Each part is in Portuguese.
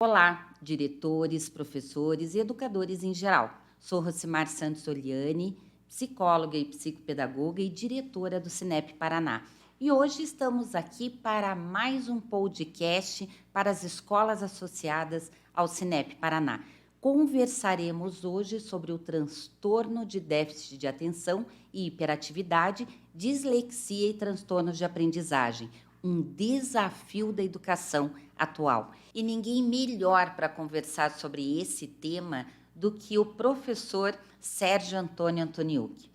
Olá, diretores, professores e educadores em geral. Sou Rocimar Santos Oliani, psicóloga e psicopedagoga e diretora do Cinep Paraná. E hoje estamos aqui para mais um podcast para as escolas associadas ao Cinep Paraná. Conversaremos hoje sobre o transtorno de déficit de atenção e hiperatividade, dislexia e transtornos de aprendizagem, um desafio da educação atual. E ninguém melhor para conversar sobre esse tema do que o professor Sérgio Antônio Antoniucci.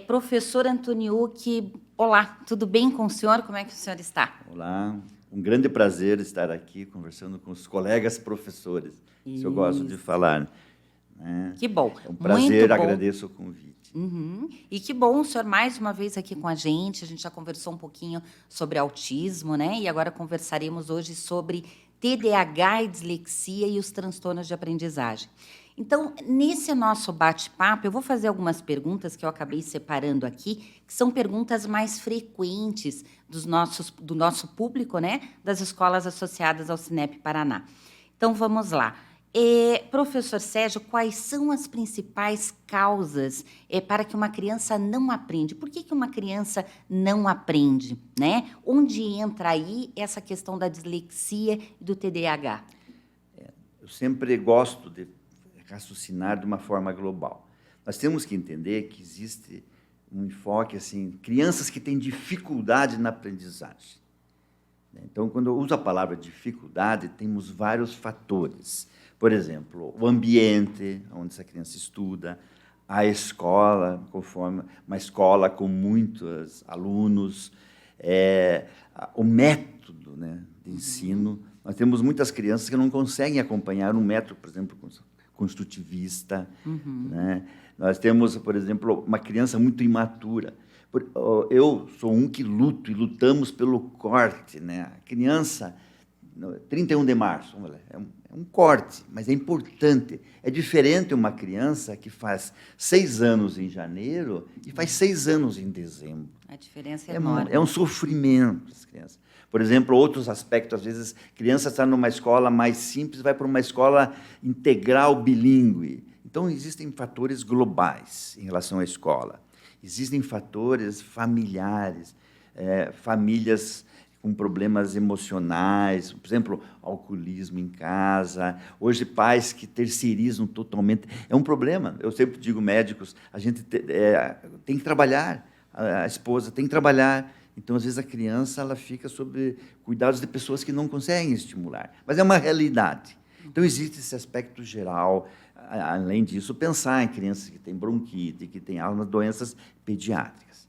Professor Antoniucci, olá, tudo bem com o senhor? Como é que o senhor está? Olá, um grande prazer estar aqui conversando com os colegas professores. Isso eu gosto de falar. Né? Que bom. É um prazer, Muito bom. agradeço o convite. E que bom o senhor mais uma vez aqui com a gente já conversou um pouquinho sobre autismo, né? E agora conversaremos hoje sobre TDAH e dislexia e os transtornos de aprendizagem. Então, nesse nosso bate-papo, eu vou fazer algumas perguntas que eu acabei separando aqui, que são perguntas mais frequentes do nosso público, né? Das escolas associadas ao Cinep Paraná. Então, vamos lá. Professor Sérgio, quais são as principais causas para que uma criança não aprende? Por que uma criança não aprende? Né? Onde entra aí essa questão da dislexia e do TDAH? Eu sempre gosto de raciocinar de uma forma global. Nós temos que entender que existe um enfoque, assim, crianças que têm dificuldade na aprendizagem. Então, quando eu uso a palavra dificuldade, temos vários fatores. Por exemplo, o ambiente onde essa criança estuda, a escola, conforme uma escola com muitos alunos, o método, né, de ensino. Nós temos muitas crianças que não conseguem acompanhar um método, por exemplo, construtivista. Né? Nós temos, por exemplo, uma criança muito imatura. Eu sou um que luto e lutamos pelo corte. Né? A criança, 31 de março, é um corte, mas é importante. É diferente uma criança que faz 6 anos em janeiro e faz 6 anos em dezembro. A diferença é enorme. É um sofrimento, as crianças. Por exemplo, outros aspectos, às vezes, a criança está numa escola mais simples, vai para uma escola integral bilíngue. Então, existem fatores globais em relação à escola. Existem fatores familiares, famílias com problemas emocionais, por exemplo, alcoolismo em casa. Hoje, pais que terceirizam totalmente. É um problema. Eu sempre digo, médicos, a gente tem que trabalhar, a esposa tem que trabalhar. Então, às vezes, a criança ela fica sob cuidados de pessoas que não conseguem estimular. Mas é uma realidade. Então, existe esse aspecto geral. Além disso, pensar em crianças que têm bronquite, que têm algumas doenças pediátricas.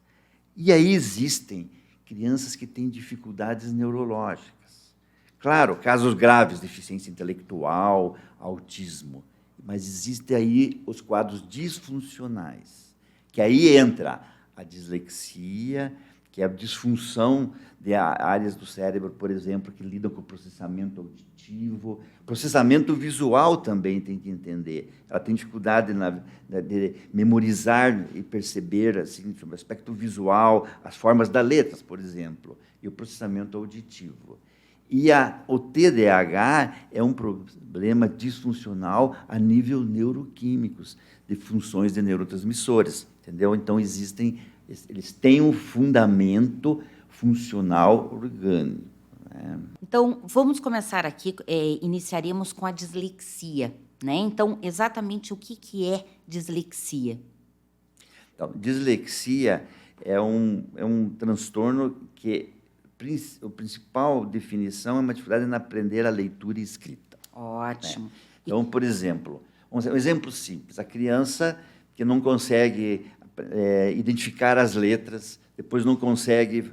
E aí existem crianças que têm dificuldades neurológicas. Claro, casos graves, deficiência intelectual, autismo. Mas existem aí os quadros disfuncionais, que aí entra a dislexia, que é a disfunção de áreas do cérebro, por exemplo, que lidam com o processamento auditivo. Processamento visual também tem que entender. Ela tem dificuldade de memorizar e perceber, assim, sobre o aspecto visual, as formas das letras, por exemplo, e o processamento auditivo. E o TDAH é um problema disfuncional a nível neuroquímicos, de funções de neurotransmissores, entendeu? Então, eles têm um fundamento funcional orgânico. Né? Então, vamos começar aqui, iniciaremos com a dislexia. Né? Então, exatamente o que é dislexia? Então, dislexia é um transtorno que a principal definição é uma dificuldade em aprender a leitura e escrita. Ótimo. Né? Então, por exemplo, um exemplo simples, a criança que não consegue identificar as letras, depois não consegue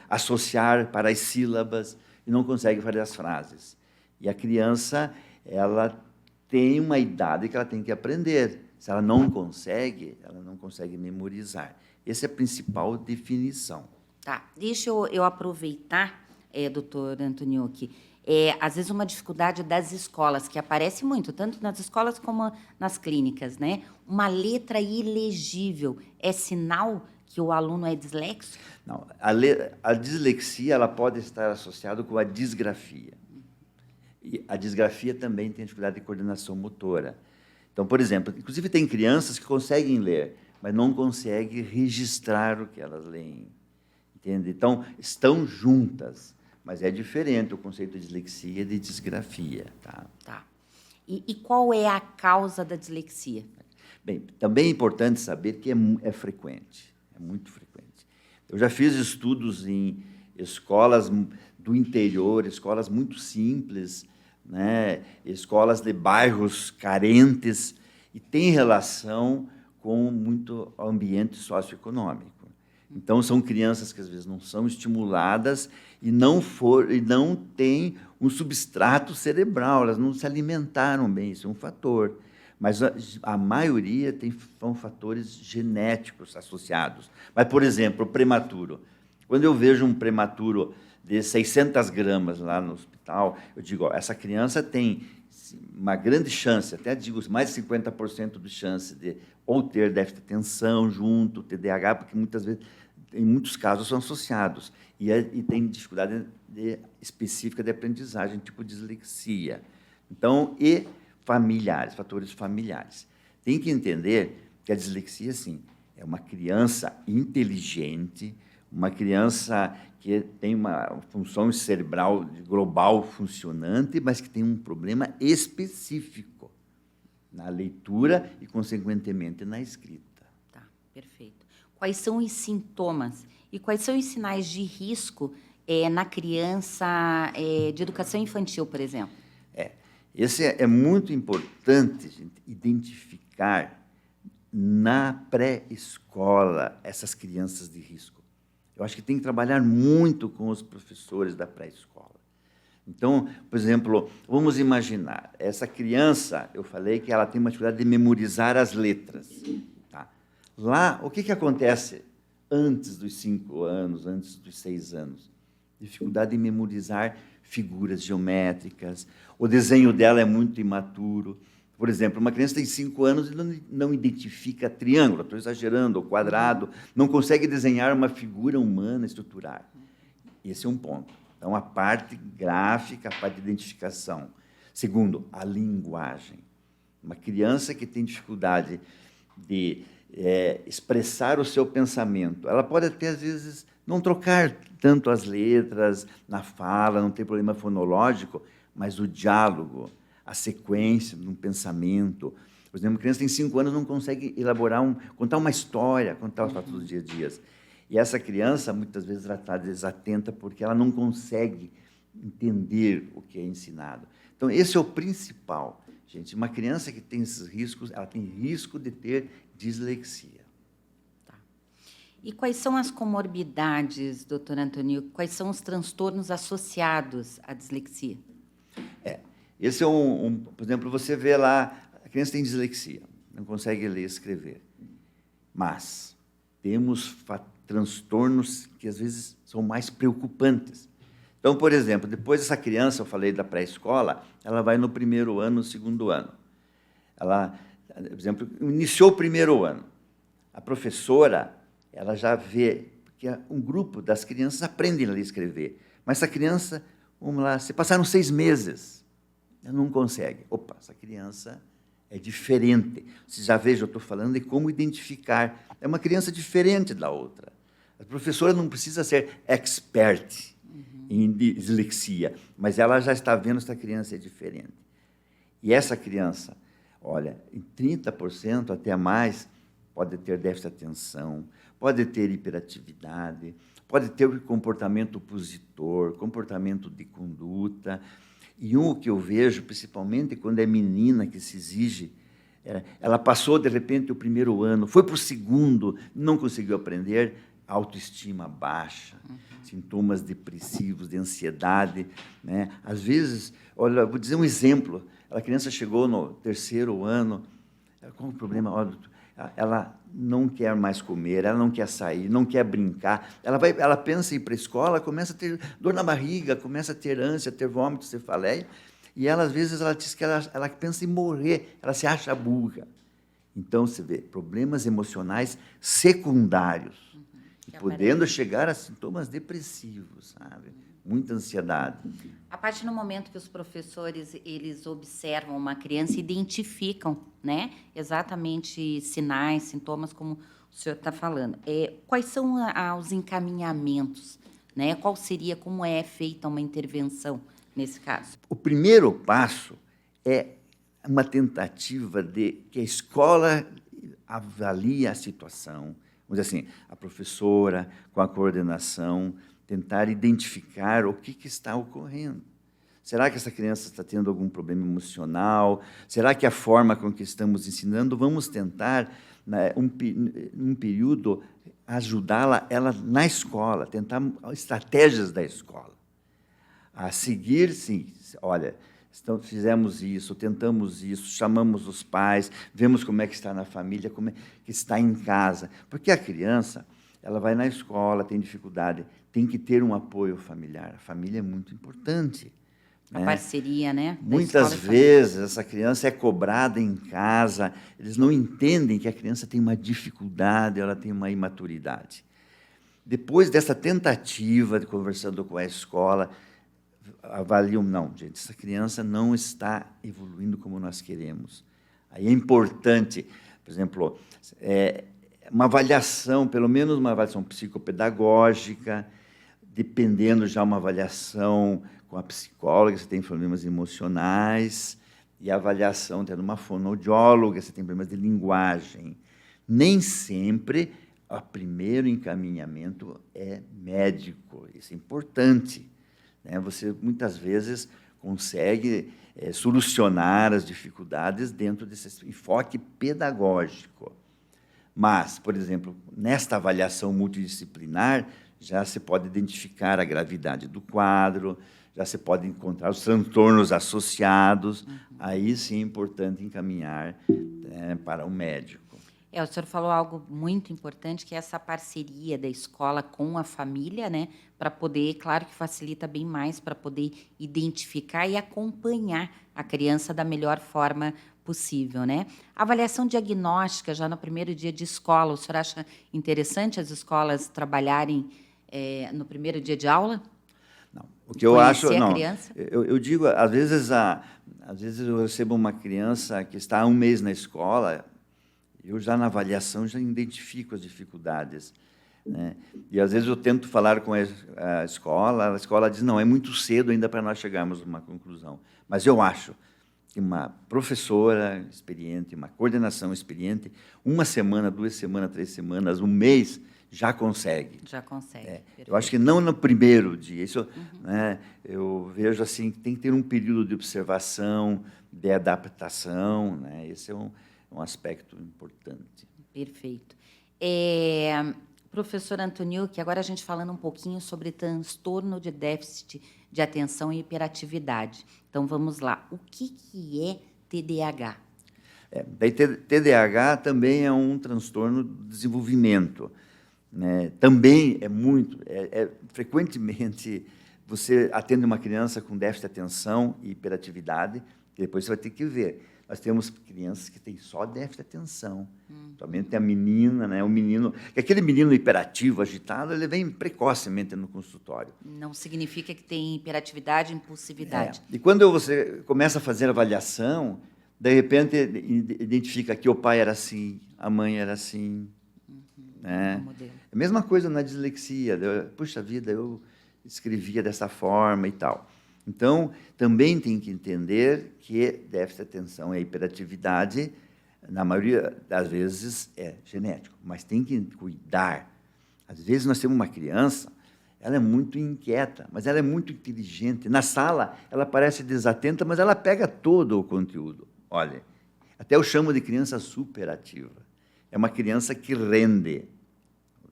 associar para as sílabas e não consegue fazer as frases. E a criança, ela tem uma idade que ela tem que aprender. Se ela não consegue memorizar. Essa é a principal definição. Tá, deixa eu aproveitar, doutor Antoniucci, às vezes uma dificuldade das escolas, que aparece muito, tanto nas escolas como nas clínicas, né? Uma letra ilegível é sinal que o aluno é dislexo? Não, a dislexia ela pode estar associada com a disgrafia. E a disgrafia também tem dificuldade de coordenação motora. Então, por exemplo, inclusive tem crianças que conseguem ler, mas não conseguem registrar o que elas leem. Entende? Então, estão juntas, mas é diferente o conceito de dislexia e de disgrafia. Tá? Tá. E qual é a causa da dislexia? Bem, também é importante saber que é frequente, é muito frequente. Eu já fiz estudos em escolas do interior, escolas muito simples, né, escolas de bairros carentes, e tem relação com muito ambiente socioeconômico. Então, são crianças que, às vezes, não são estimuladas e não têm um substrato cerebral, elas não se alimentaram bem, isso é um fator. Mas a maioria são fatores genéticos associados. Mas, por exemplo, o prematuro. Quando eu vejo um prematuro de 600 gramas lá no hospital, eu digo, ó, essa criança tem uma grande chance, até digo mais de 50% de chance de ou ter déficit de atenção junto, TDAH, porque muitas vezes, em muitos casos, são associados. E tem dificuldade específica de aprendizagem, tipo dislexia. Então, e familiares, fatores familiares. Tem que entender que a dislexia, sim, é uma criança inteligente, uma criança que tem uma função cerebral global funcionante, mas que tem um problema específico na leitura e, consequentemente, na escrita. Tá, perfeito. Quais são os sintomas e quais são os sinais de risco na criança de educação infantil, por exemplo? Esse é muito importante, gente, identificar na pré-escola essas crianças de risco. Eu acho que tem que trabalhar muito com os professores da pré-escola. Então, por exemplo, vamos imaginar, essa criança, eu falei que ela tem uma dificuldade de memorizar as letras. Tá? Lá, o que acontece antes dos 5 anos, antes dos 6 anos? Dificuldade de memorizar figuras geométricas, o desenho dela é muito imaturo. Por exemplo, uma criança tem 5 anos e não identifica triângulo, estou exagerando, ou quadrado, não consegue desenhar uma figura humana estruturar. Esse é um ponto. Então, a parte gráfica, a parte de identificação. Segundo, a linguagem. Uma criança que tem dificuldade de expressar o seu pensamento, ela pode até, às vezes, não trocar tanto as letras na fala, não tem problema fonológico, mas o diálogo, a sequência de um pensamento. Por exemplo, uma criança tem 5 anos não consegue contar uma história, contar os fatos dos dia a dia. E essa criança, muitas vezes, ela está desatenta porque ela não consegue entender o que é ensinado. Então, esse é o principal. Gente, uma criança que tem esses riscos, ela tem risco de ter dislexia. Tá. E quais são as comorbidades, doutor Antônio? Quais são os transtornos associados à dislexia? Esse é por exemplo, você vê lá, a criança tem dislexia, não consegue ler e escrever. Mas temos transtornos que, às vezes, são mais preocupantes. Então, por exemplo, depois dessa criança, eu falei da pré-escola, ela vai no 1º ano, no 2º ano. Ela, por exemplo, iniciou o 1º ano. A professora, ela já vê que um grupo das crianças aprendem a ler e escrever. Mas essa criança, vamos lá, se passaram 6 meses, ela não consegue. Opa, essa criança é diferente. Você já veja, eu estou falando de como identificar. É uma criança diferente da outra. A professora não precisa ser expert em dislexia, mas ela já está vendo se essa criança é diferente. E essa criança, olha, em 30% até mais, pode ter déficit de atenção, pode ter hiperatividade, pode ter comportamento opositor, comportamento de conduta. E um que eu vejo, principalmente quando é menina que se exige, ela passou, de repente, o 1º ano, foi para o 2º, não conseguiu aprender, autoestima baixa, sintomas depressivos, de ansiedade, né? Às vezes, olha, vou dizer um exemplo, a criança chegou no 3º ano, qual o problema? Olha, ela não quer mais comer, ela não quer sair, não quer brincar, ela pensa em ir para a escola, começa a ter dor na barriga, começa a ter ânsia, ter vômito, cefaleia, e ela, às vezes, ela diz que ela pensa em morrer, ela se acha burra. Então, você vê, problemas emocionais secundários, e podendo chegar a sintomas depressivos, sabe? muita ansiedade. A partir do momento que os professores eles observam uma criança, identificam, né, exatamente sinais, sintomas, como o senhor está falando. Quais são os encaminhamentos, né? Qual seria, como é feita uma intervenção nesse caso? O primeiro passo é uma tentativa de que a escola avalie a situação, vamos dizer assim, a professora, com a coordenação, tentar identificar o que está ocorrendo. Será que essa criança está tendo algum problema emocional? Será que a forma com que estamos ensinando, vamos tentar, né, um período, ajudá-la ela na escola, tentar estratégias da escola. A seguir, sim, olha, fizemos isso, tentamos isso, chamamos os pais, vemos como é que está na família, como é que está em casa. Porque a criança, ela vai na escola, tem dificuldade, tem que ter um apoio familiar. A família é muito importante. A parceria, né? Muitas vezes essa criança é cobrada em casa, eles não entendem que a criança tem uma dificuldade, ela tem uma imaturidade. Depois dessa tentativa de conversando com a escola, avaliam, não, gente, essa criança não está evoluindo como nós queremos. Aí é importante, por exemplo, uma avaliação, pelo menos uma avaliação psicopedagógica, dependendo já uma avaliação com a psicóloga, se tem problemas emocionais, e a avaliação tendo uma fonoaudióloga, se tem problemas de linguagem. Nem sempre o primeiro encaminhamento é médico, isso é importante. Você, muitas vezes, consegue solucionar as dificuldades dentro desse enfoque pedagógico. Mas, por exemplo, nesta avaliação multidisciplinar, já se pode identificar a gravidade do quadro, já se pode encontrar os transtornos associados, aí sim é importante encaminhar para o médico. O senhor falou algo muito importante, que é essa parceria da escola com a família, né? Para poder, claro que facilita bem mais, para poder identificar e acompanhar a criança da melhor forma possível, né? Avaliação diagnóstica já no primeiro dia de escola, o senhor acha interessante as escolas trabalharem no primeiro dia de aula? Não, o que eu acho, não, criança? Eu digo, às vezes eu recebo uma criança que está há um mês na escola, eu já na avaliação já identifico as dificuldades, né? E às vezes eu tento falar com a escola diz, não, é muito cedo ainda para nós chegarmos a uma conclusão. Mas eu acho que uma professora experiente, uma coordenação experiente, 1 semana, 2 semanas, 3 semanas, 1 mês, já consegue. Já consegue. Eu acho que não no primeiro dia. Isso, né, eu vejo assim, que tem que ter um período de observação, de adaptação, né? Esse é um aspecto importante. Perfeito. Professor Antônio, que agora a gente falando um pouquinho sobre transtorno de déficit de atenção e hiperatividade. Então, vamos lá. O que é TDAH? Daí, TDAH também é um transtorno do desenvolvimento, né? Também frequentemente, você atende uma criança com déficit de atenção e hiperatividade, e depois você vai ter que ver. Nós temos crianças que têm só déficit de atenção. Também tem a menina, né, o menino. Aquele menino hiperativo, agitado, ele vem precocemente no consultório. Não significa que tem hiperatividade e impulsividade. E quando você começa a fazer a avaliação, de repente identifica que o pai era assim, a mãe era assim. Né? É a mesma coisa na dislexia. Puxa vida, eu escrevia dessa forma e tal. Então, também tem que entender que déficit de atenção e hiperatividade, na maioria das vezes, é genético, mas tem que cuidar. Às vezes, nós temos uma criança, ela é muito inquieta, mas ela é muito inteligente. Na sala, ela parece desatenta, mas ela pega todo o conteúdo. Olha, até eu chamo de criança superativa. É uma criança que rende.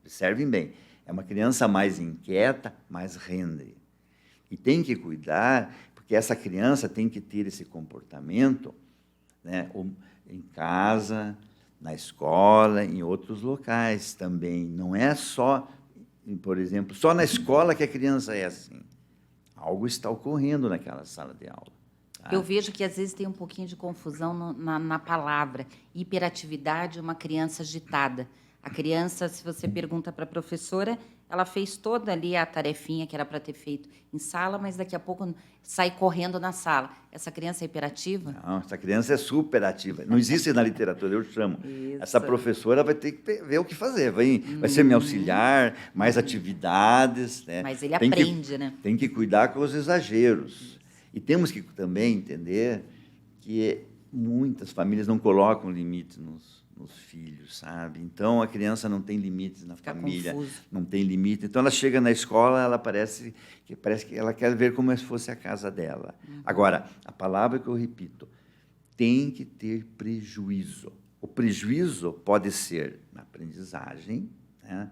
Observem bem, é uma criança mais inquieta, mas rende. E tem que cuidar, porque essa criança tem que ter esse comportamento, né, em casa, na escola, em outros locais também. Não é só, por exemplo, só na escola que a criança é assim. Algo está ocorrendo naquela sala de aula. Tá? Eu vejo que, às vezes, tem um pouquinho de confusão na palavra. Hiperatividade, uma criança agitada. A criança, se você pergunta para a professora, ela fez toda ali a tarefinha que era para ter feito em sala, mas daqui a pouco sai correndo na sala. Essa criança é hiperativa? Não, essa criança é super ativa. Não existe na literatura, eu chamo. Isso. Essa professora vai ter que ver o que fazer. Vai ser minha auxiliar, mais atividades. Né? Mas ele aprende, né? Tem que cuidar com os exageros. E temos que também entender que muitas famílias não colocam limites nos filhos, sabe? Então, a criança não tem limites na família, confuso. não tem limite. Então, ela chega na escola, ela parece que ela quer ver como se fosse a casa dela. Agora, a palavra que eu repito, tem que ter prejuízo. O prejuízo pode ser na aprendizagem, né?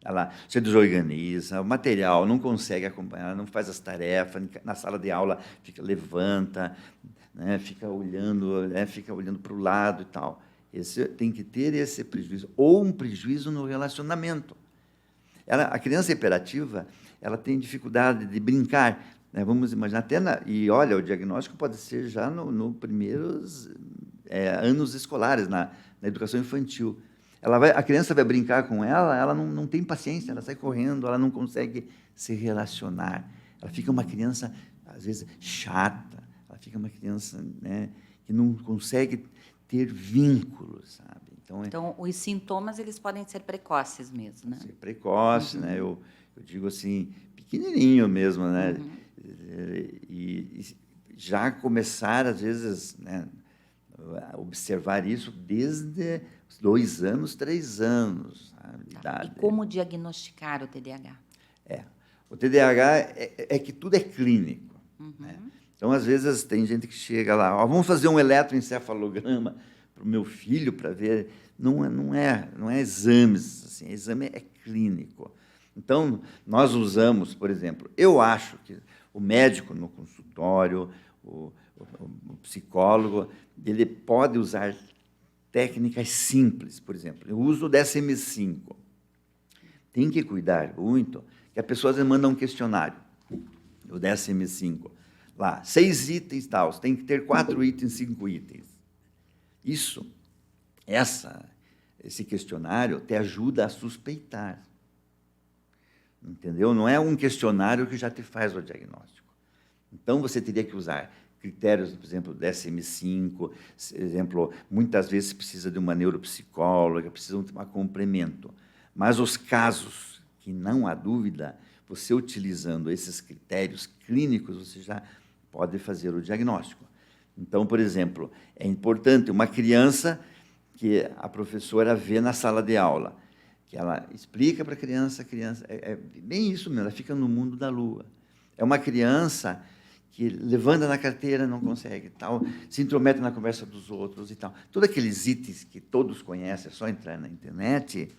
Ela se desorganiza, o material não consegue acompanhar, não faz as tarefas, na sala de aula levanta, né? Fica olhando para o lado e tal. Tem que ter esse prejuízo, ou um prejuízo no relacionamento. A criança hiperativa, ela tem dificuldade de brincar, né? Vamos imaginar, e olha, o diagnóstico pode ser já nos primeiros anos escolares, na educação infantil. A criança vai brincar com ela não tem paciência, ela sai correndo, ela não consegue se relacionar. Ela fica uma criança, às vezes, chata, ela fica uma criança, né, que não consegue ter vínculos, sabe? Então, os sintomas eles podem ser precoces mesmo, né? Ser precoce, né? Eu digo assim, pequenininho mesmo, né? E já começar, às vezes, né, a observar isso desde 2 anos, 3 anos, sabe, de idade. E como diagnosticar o TDAH? O TDAH é que tudo é clínico. Né? Então, às vezes, tem gente que chega lá, vamos fazer um eletroencefalograma para o meu filho para ver. Não é exames, assim, exame é clínico. Então, nós usamos, por exemplo, eu acho que o médico no consultório, o psicólogo, ele pode usar técnicas simples, por exemplo. Eu uso o DSM-5. Tem que cuidar muito, que a pessoa manda um questionário, o DSM-5. Lá, 6 itens, tal, tem que ter 4 itens, 5 itens. Esse questionário te ajuda a suspeitar. Entendeu? Não é um questionário que já te faz o diagnóstico. Então, você teria que usar critérios, por exemplo, DSM-5, por exemplo, muitas vezes precisa de uma neuropsicóloga, precisa de um complemento. Mas os casos que não há dúvida, você utilizando esses critérios clínicos, você já pode fazer o diagnóstico. Então, por exemplo, é importante uma criança que a professora vê na sala de aula, que ela explica para a criança é bem isso mesmo, ela fica no mundo da lua. É uma criança que levanta na carteira, não consegue, tal, se intromete na conversa dos outros e tal. Todos aqueles itens que todos conhecem, é só entrar na internet,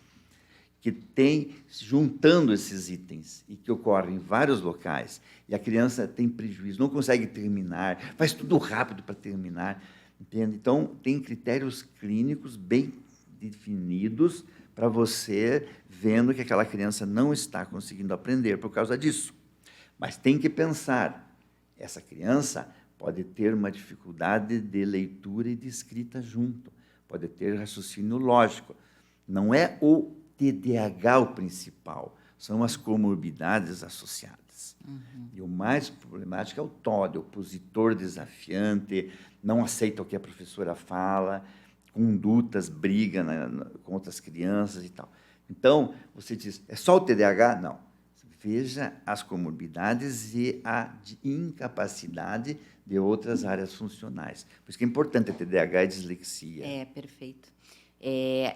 que tem, juntando esses itens, e que ocorrem em vários locais, e a criança tem prejuízo, não consegue terminar, faz tudo rápido para terminar, entende? Então, tem critérios clínicos bem definidos para você, vendo que aquela criança não está conseguindo aprender por causa disso. Mas tem que pensar, essa criança pode ter uma dificuldade de leitura e de escrita junto, pode ter raciocínio lógico. Não é o TDAH o principal, são as comorbidades associadas. E o mais problemático é o TOD, opositor desafiante, não aceita o que a professora fala, condutas, briga com outras crianças e tal. Então, você diz, é só o TDAH? Não. Veja as comorbidades e a incapacidade de outras áreas funcionais. Por isso que é importante a TDAH e dislexia. Perfeito.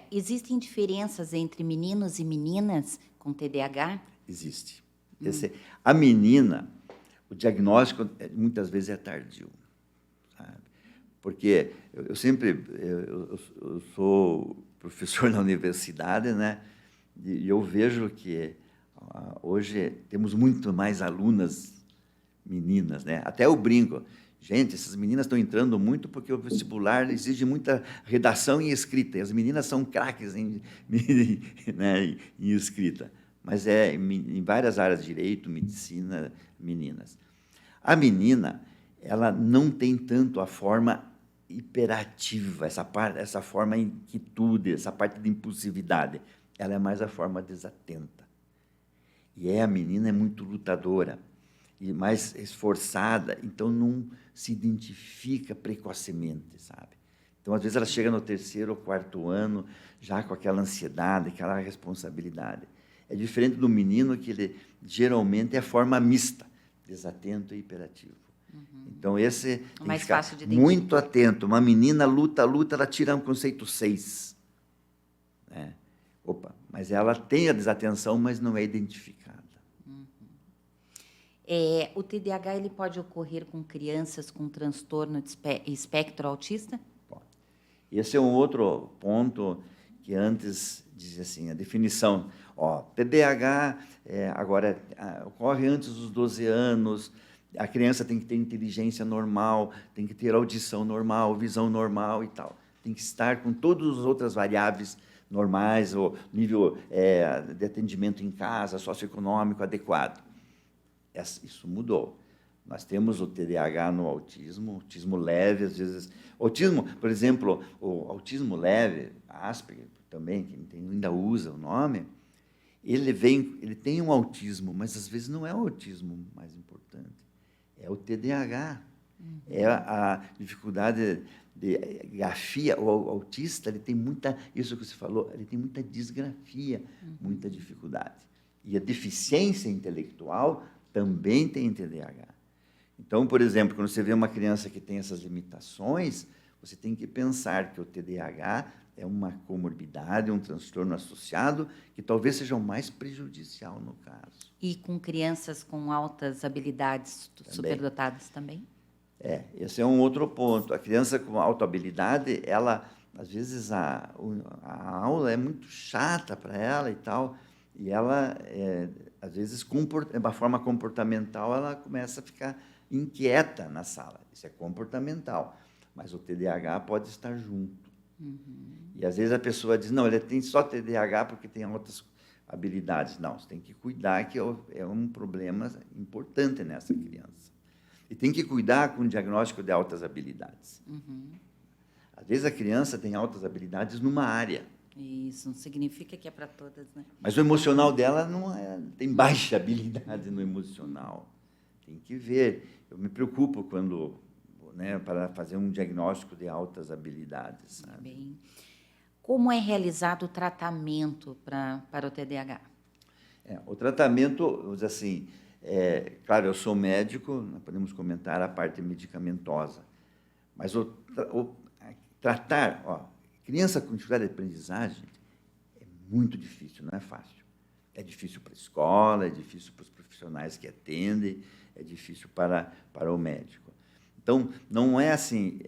Existem diferenças entre meninos e meninas com TDAH? Existe. A menina, o diagnóstico muitas vezes é tardio, sabe? Porque eu sou professor na universidade, né? E eu vejo que hoje temos muito mais alunas meninas, né? Até eu brinco. Gente, essas meninas estão entrando muito porque o vestibular exige muita redação e escrita. E as meninas são craques né, em escrita. Mas em várias áreas, direito, medicina, meninas. A menina, ela não tem tanto a forma hiperativa, essa forma inquietude, essa parte de impulsividade. Ela é mais a forma desatenta. E a menina é muito lutadora e mais esforçada, então não se identifica precocemente, sabe? Então, às vezes, ela chega no 3º ou 4º ano já com aquela ansiedade, aquela responsabilidade. É diferente do menino, que ele geralmente é a forma mista, desatento e hiperativo. Então, esse tem Mais que ficar fácil de identificar. muito atento. Uma menina luta, ela tira um conceito 6. Né? Opa, mas ela tem a desatenção, mas não é identificada. O TDAH ele pode ocorrer com crianças com transtorno de espectro autista? Bom, esse é um outro ponto que antes dizia assim, a definição, TDAH agora ocorre antes dos 12 anos, a criança tem que ter inteligência normal, tem que ter audição normal, visão normal e tal. Tem que estar com todas as outras variáveis normais, o nível de atendimento em casa, socioeconômico adequado. Isso mudou. Nós temos o TDAH no autismo leve, às vezes. Autismo, por exemplo, o autismo leve, Asperger também, que ainda usa o nome, ele tem um autismo, mas às vezes não é o autismo mais importante, é o TDAH. É a dificuldade de grafia. O autista, ele tem muita, isso que você falou, ele tem muita disgrafia, muita dificuldade. E a deficiência intelectual também tem TDAH. Então, por exemplo, quando você vê uma criança que tem essas limitações, você tem que pensar que o TDAH é uma comorbidade, um transtorno associado, que talvez seja o mais prejudicial no caso. E com crianças com altas habilidades superdotadas também? Esse é um outro ponto. A criança com alta habilidade, ela, às vezes, a aula é muito chata para ela e tal, e ela, às vezes, de uma forma comportamental, ela começa a ficar inquieta na sala. Isso é comportamental. Mas o TDAH pode estar junto. E, às vezes, a pessoa diz, não, ele tem só TDAH porque tem outras habilidades. Não, você tem que cuidar, que é um problema importante nessa criança. E tem que cuidar com o diagnóstico de altas habilidades. Às vezes, a criança tem altas habilidades numa área. Isso não significa que é para todas, né? Mas o emocional dela tem baixa habilidade no emocional. Tem que ver. Eu me preocupo quando, para fazer um diagnóstico de altas habilidades. Sabe? Bem, como é realizado o tratamento para o TDAH? O tratamento, vamos dizer assim, claro, eu sou médico, nós podemos comentar a parte medicamentosa, mas tratar, criança com dificuldade de aprendizagem é muito difícil, não é fácil. É difícil para a escola, é difícil para os profissionais que atendem, é difícil para o médico. Então, não é assim,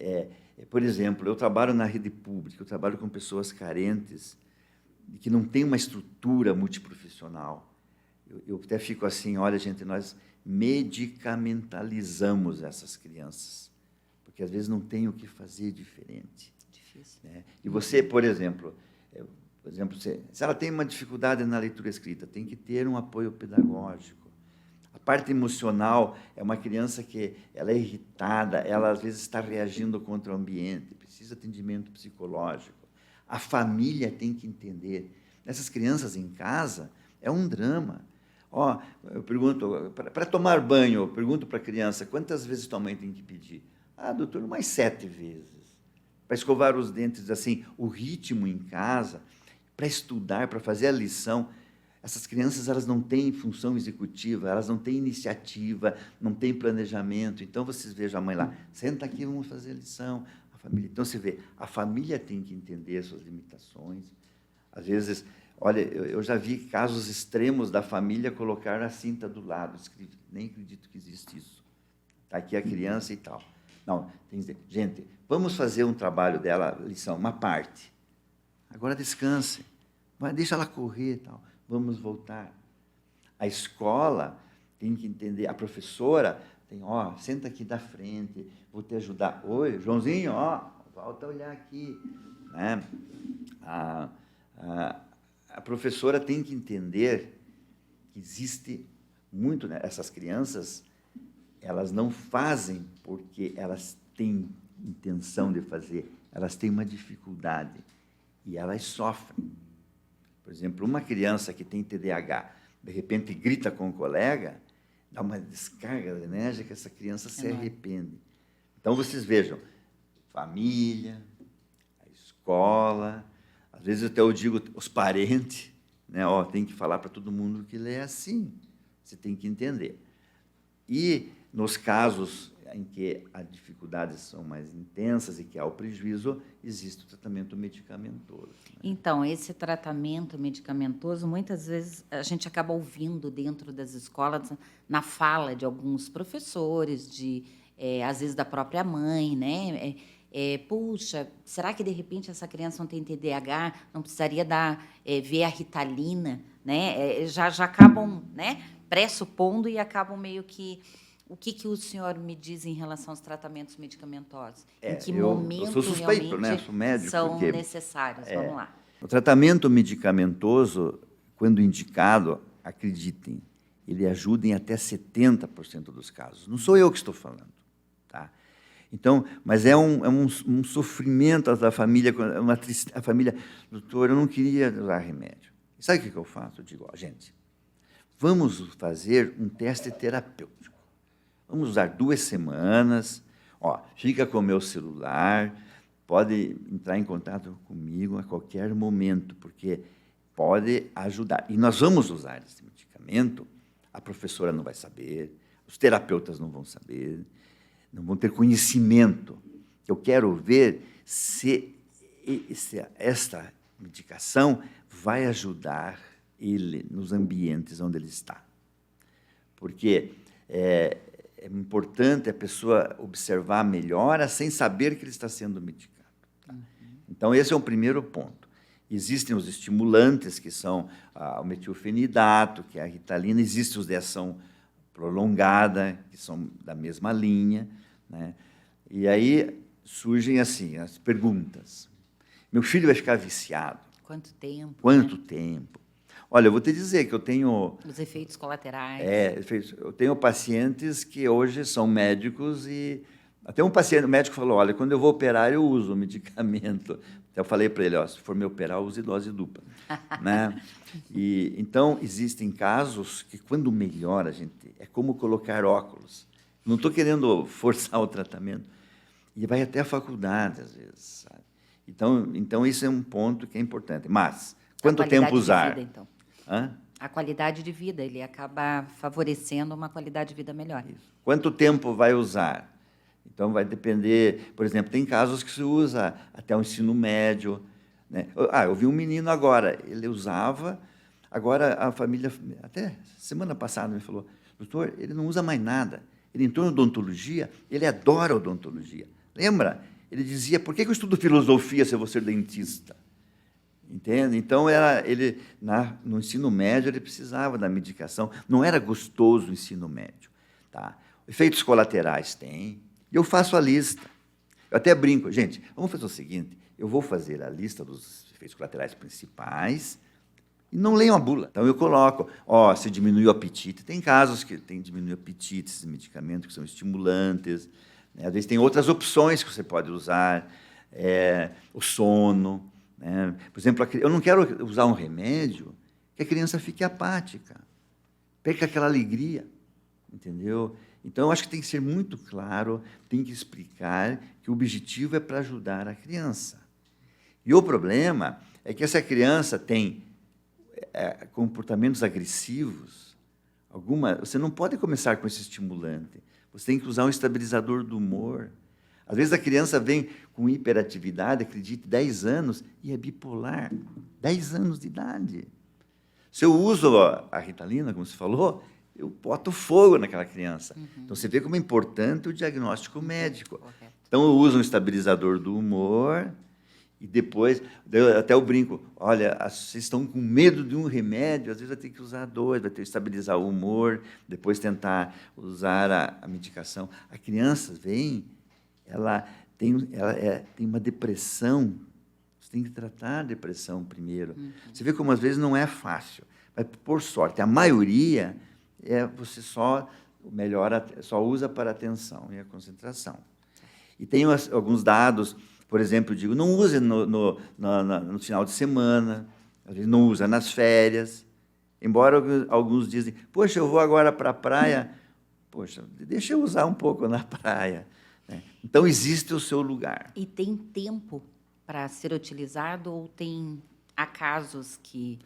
por exemplo, eu trabalho na rede pública, eu trabalho com pessoas carentes, que não têm uma estrutura multiprofissional. Eu até fico assim, olha, gente, nós medicamentalizamos essas crianças, porque às vezes não tem o que fazer diferente. Difícil. Né? E você, por exemplo, se ela tem uma dificuldade na leitura escrita, tem que ter um apoio pedagógico. A parte emocional é uma criança que ela é irritada, ela às vezes está reagindo contra o ambiente, precisa de atendimento psicológico. A família tem que entender. Essas crianças em casa é um drama. Eu pergunto, para tomar banho, eu pergunto para a criança, quantas vezes tua mãe tem que pedir? Doutor, mais 7 vezes. Para escovar os dentes, assim, o ritmo em casa, para estudar, para fazer a lição. Essas crianças, elas não têm função executiva, elas não têm iniciativa, não têm planejamento. Então, vocês vejam a mãe lá, senta aqui, vamos fazer a lição. A família. Então, você vê, a família tem que entender suas limitações. Às vezes, olha, eu já vi casos extremos da família colocar a cinta do lado. Nem acredito que existe isso. Está aqui a criança e tal. Não, tem que dizer, gente, vamos fazer um trabalho dela, lição, uma parte. Agora descanse. Deixa ela correr e tal. Vamos voltar. A escola tem que entender, a professora tem, senta aqui da frente, vou te ajudar. Oi, Joãozinho, volta a olhar aqui. Né? A professora tem que entender que existe muito, né? Essas crianças, elas não fazem porque elas têm intenção de fazer, elas têm uma dificuldade e elas sofrem. Por exemplo, uma criança que tem TDAH, de repente grita com o colega, dá uma descarga enérgica, essa criança se arrepende. Então, vocês vejam, família, a escola, às vezes até eu digo os parentes, né? Ó, tem que falar para todo mundo que ele é assim, você tem que entender. E, nos casos em que as dificuldades são mais intensas e que há o prejuízo, existe o tratamento medicamentoso. Né? Então, esse tratamento medicamentoso, muitas vezes, a gente acaba ouvindo dentro das escolas, na fala de alguns professores, às vezes da própria mãe, né? Puxa, será que, de repente, essa criança não tem TDAH, não precisaria ver a Ritalina? Né? Já acabam, né, pressupondo e acabam meio que... O que o senhor me diz em relação aos tratamentos medicamentosos? Em que momento eu sou suspeito, realmente né? Sou médico, são necessários? Vamos lá. O tratamento medicamentoso, quando indicado, acreditem, ele ajuda em até 70% dos casos. Não sou eu que estou falando. Tá? Então, mas é um sofrimento da família, a família, doutor, eu não queria usar remédio. Sabe o que eu faço? Eu digo, ó, gente, vamos fazer um teste terapêutico. Vamos usar 2 semanas, ó, fica com o meu celular, pode entrar em contato comigo a qualquer momento, porque pode ajudar. E nós vamos usar esse medicamento, a professora não vai saber, os terapeutas não vão saber, não vão ter conhecimento. Eu quero ver se esta medicação vai ajudar ele nos ambientes onde ele está. Porque é importante a pessoa observar a melhora sem saber que ele está sendo medicado. Tá? Então, esse é o primeiro ponto. Existem os estimulantes, que são o metilfenidato, que é a Ritalina, existem os de ação prolongada, que são da mesma linha. Né? E aí surgem assim, as perguntas. Meu filho vai ficar viciado? Quanto tempo? Quanto tempo? Olha, eu vou te dizer que eu tenho... Os efeitos colaterais. Eu tenho pacientes que hoje são médicos e... Até um paciente, o médico falou, olha, quando eu vou operar, eu uso o medicamento. Então, eu falei para ele, ó, se for me operar, use dose dupla. Né? Então, existem casos que, quando melhora, gente, é como colocar óculos. Não estou querendo forçar o tratamento. E vai até a faculdade, às vezes. Sabe? Então, isso é um ponto que é importante. Mas, quanto tempo usar? Vida, então. Hã? A qualidade de vida, ele acaba favorecendo uma qualidade de vida melhor. Isso. Quanto tempo vai usar? Então, vai depender... Por exemplo, tem casos que se usa até o ensino médio. Né? Eu vi um menino agora, ele usava... Agora, a família... Até semana passada me falou, doutor, ele não usa mais nada. Ele entrou na odontologia, ele adora odontologia. Lembra? Ele dizia, por que eu estudo filosofia se eu vou ser dentista? Entende? Então, no ensino médio, ele precisava da medicação. Não era gostoso o ensino médio. Tá? Efeitos colaterais tem. E eu faço a lista. Eu até brinco. Gente, vamos fazer o seguinte, eu vou fazer a lista dos efeitos colaterais principais e não leiam a bula. Então, eu coloco, se diminui o apetite. Tem casos que diminui o apetite, esses medicamentos que são estimulantes. Né? Às vezes, tem outras opções que você pode usar. O sono. Né? Por exemplo, eu não quero usar um remédio que a criança fique apática, perca aquela alegria, entendeu? Então, eu acho que tem que ser muito claro, tem que explicar que o objetivo é para ajudar a criança. E o problema é que essa criança tem comportamentos agressivos. Você não pode começar com esse estimulante, você tem que usar um estabilizador do humor. Às vezes a criança vem com hiperatividade, acredite, 10 anos, e é bipolar. 10 anos de idade. Se eu uso a Ritalina, como você falou, eu boto fogo naquela criança. Então, você vê como é importante o diagnóstico médico. Correto. Então, eu uso um estabilizador do humor e depois, até eu brinco, olha, vocês estão com medo de um remédio, às vezes vai ter que usar 2, vai ter que estabilizar o humor, depois tentar usar a medicação. A criança vem... Ela tem uma depressão, você tem que tratar a depressão primeiro. Você vê como, às vezes, não é fácil. Mas, por sorte, a maioria, você só usa para a atenção e a concentração. E tem alguns dados, por exemplo, eu digo, não use no final de semana, às vezes não usa nas férias. Embora alguns dizem, poxa, eu vou agora para a praia, poxa, deixa eu usar um pouco na praia, né? Então, existe o seu lugar. E tem tempo para ser utilizado ou tem acasos que...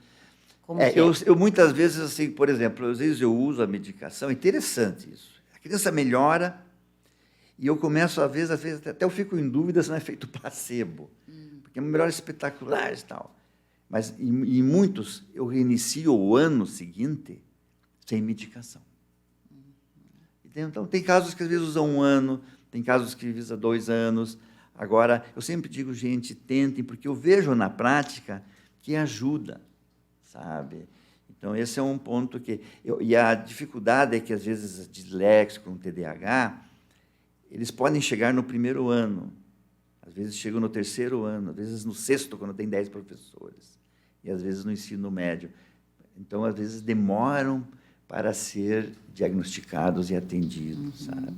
Como que é? Eu muitas vezes, assim, por exemplo, às vezes eu uso a medicação, é interessante isso. A criança melhora e eu começo, às vezes até eu fico em dúvida se não é feito placebo, porque melhora espetaculares e tal. Mas, em muitos, eu reinicio o ano seguinte sem medicação. Então, tem casos que às vezes usam 1 ano, tem casos que usam 2 anos. Agora, eu sempre digo, gente, tentem, porque eu vejo na prática que ajuda, sabe? Então, esse é um ponto que... E a dificuldade é que, às vezes, disléxicos com TDAH, eles podem chegar no 1º ano, às vezes chegam no 3º ano, às vezes no 6º, quando tem 10 professores, e às vezes no ensino médio. Então, às vezes, demoram para ser diagnosticados e atendidos, sabe?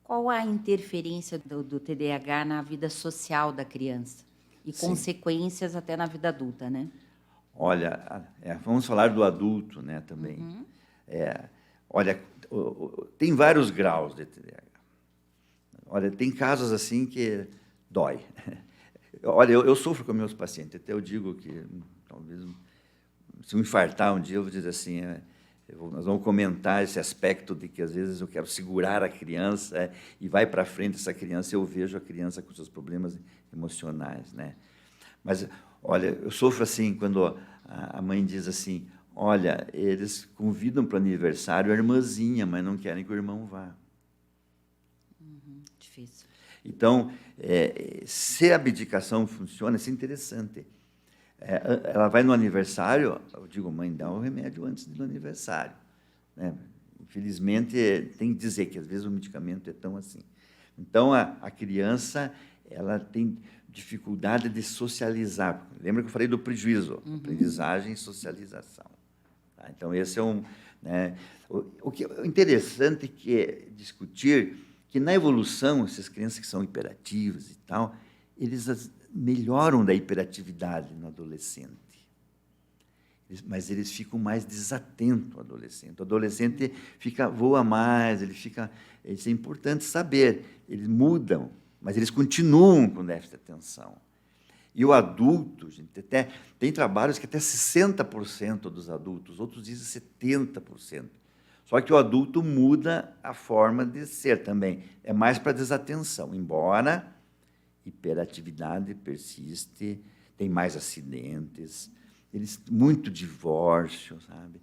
Qual a interferência do TDAH na vida social da criança? E consequências até na vida adulta, né? Olha, vamos falar do adulto, né, também. Olha, tem vários graus de TDAH. Olha, tem casos assim que dói. Olha, eu sofro com meus pacientes, até eu digo que talvez, se eu infartar um dia, eu vou dizer assim, nós vamos comentar esse aspecto de que, às vezes, eu quero segurar a criança e vai para frente essa criança, eu vejo a criança com seus problemas emocionais, né? Mas, olha, eu sofro assim quando a mãe diz assim, olha, eles convidam para o aniversário a irmãzinha, mas não querem que o irmão vá. Difícil. Então, se a medicação funciona, isso é interessante. Ela vai no aniversário, eu digo, mãe, dá o remédio antes do aniversário, né? Infelizmente, tem que dizer que, às vezes, o medicamento é tão assim. Então, a criança, ela tem dificuldade de socializar. Lembra que eu falei do prejuízo? Aprendizagem e socialização. Tá? Então, esse é um... Né, o que é interessante que é discutir que, na evolução, essas crianças que são hiperativas e tal, eles melhoram da hiperatividade no adolescente. Mas eles ficam mais desatentos, o adolescente. O adolescente voa mais, isso é importante saber. Eles mudam, mas eles continuam com déficit de atenção. E o adulto, gente, tem trabalhos que até 60% dos adultos, outros dizem 70%. Só que o adulto muda a forma de ser também. É mais para desatenção, embora hiperatividade persiste, tem mais acidentes, muito divórcio, sabe?